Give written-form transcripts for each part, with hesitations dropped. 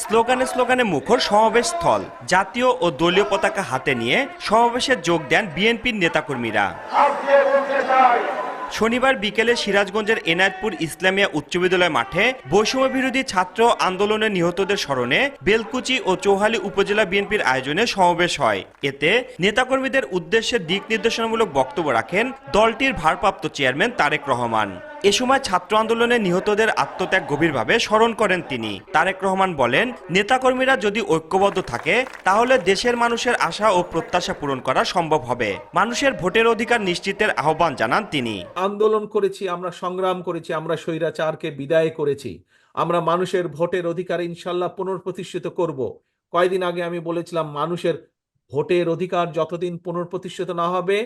স্লোগানে স্লোগানে মুখর সমাবেশ স্থল। জাতীয় ও দলীয় পতাকা হাতে নিয়ে সমাবেশে যোগ দেন বিএনপির নেতাকর্মীরা। শনিবার বিকেলে সিরাজগঞ্জের এনায়েতপুর ইসলামিয়া উচ্চ বিদ্যালয় মাঠে বৈষম্য বিরোধী ছাত্র আন্দোলনে নিহতদের স্মরণে বেলকুচি ও চৌহালি উপজেলা বিএনপির আয়োজনে সমাবেশ হয়। এতে নেতাকর্মীদের উদ্দেশ্যে দিক নির্দেশনামূলক বক্তব্য রাখেন দলটির ভারপ্রাপ্ত চেয়ারম্যান তারেক রহমান। এ সময় ছাত্র আন্দোলনে নিহতদের আত্মত্যাগ গভীরভাবে স্মরণ করেন তিনি। তারেক রহমান বলেন, নেতাকর্মীরা যদি ঐক্যবদ্ধ থাকে তাহলে দেশের মানুষের আশা ও প্রত্যাশা পূরণ করা সম্ভব হবে। মানুষের ভোটের অধিকার নিশ্চিতের আহ্বান জানান তিনি। আন্দোলন করেছি, আমরা সংগ্রাম করেছি, আমরা স্বৈরাচারকে বিদায় করেছি, আমরা মানুষের ভোটের অধিকার ইনশাল্লাহ পুনঃপ্রতিষ্ঠিত করব। কয়েকদিন আগে আমি বলেছিলাম, মানুষের ভোটের অধিকার যতদিন পুনঃপ্রতিষ্ঠিত না হবে,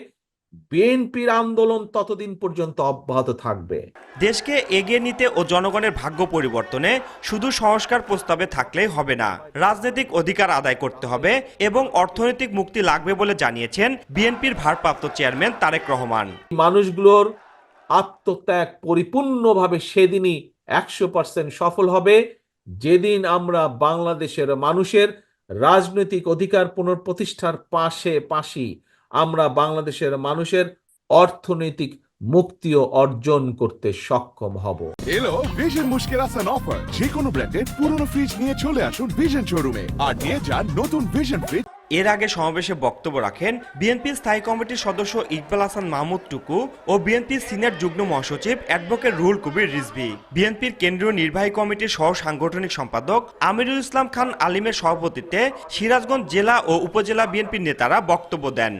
বিএনপির আন্দোলন ততদিন পর্যন্ত অব্যাহত থাকবে। দেশকে এগিয়ে নিতে ও জনগণের ভাগ্য পরিবর্তনে শুধু সংস্কার প্রস্তাবে থাকলেই হবে না, রাজনৈতিক অধিকার আদায় করতে হবে এবং অর্থনৈতিক মুক্তি লাগবে বলে জানিয়েছেন বিএনপির ভারপ্রাপ্ত চেয়ারম্যান তারেক রহমান। মানুষগুলোর আত্মত্যাগ পরিপূর্ণভাবে সেদিনই 100% সফল হবে, যেদিন আমরা বাংলাদেশের মানুষের রাজনৈতিক অধিকার পুনঃপ্রতিষ্ঠার পাশাপাশি আমরা বাংলাদেশের মানুষের অর্থনৈতিক মুক্তিও অর্জন করতে সক্ষম হব। এলো ভিশন মুশকিল আসান অফার। যে কোনো ব্র্যান্ডের পুরনো ফ্রিজ নিয়ে চলে আসুন ভিশন শোরুমে আর নিয়ে যান নতুন ভিশন ফ্রিজ। এর আগে সমাবেশে বক্তব্য রাখেন বিএনপির স্থায়ী কমিটির সদস্য ইকবাল হাসান মাহমুদ টুকু ও বিএনপির সিনিয়র যুগ্ম মহাসচিব অ্যাডভোকেট রুহুল কবির রিজভী। বিএনপির কেন্দ্রীয় নির্বাহী কমিটির সহ সাংগঠনিক সম্পাদক আমিরুল ইসলাম খান আলিমের সভাপতিত্বে সিরাজগঞ্জ জেলা ও উপজেলা বিএনপির নেতারা বক্তব্য দেন।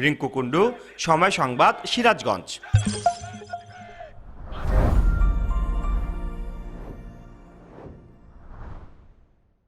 রিঙ্কু কুন্ডু, সময় সংবাদ, সিরাজগঞ্জ।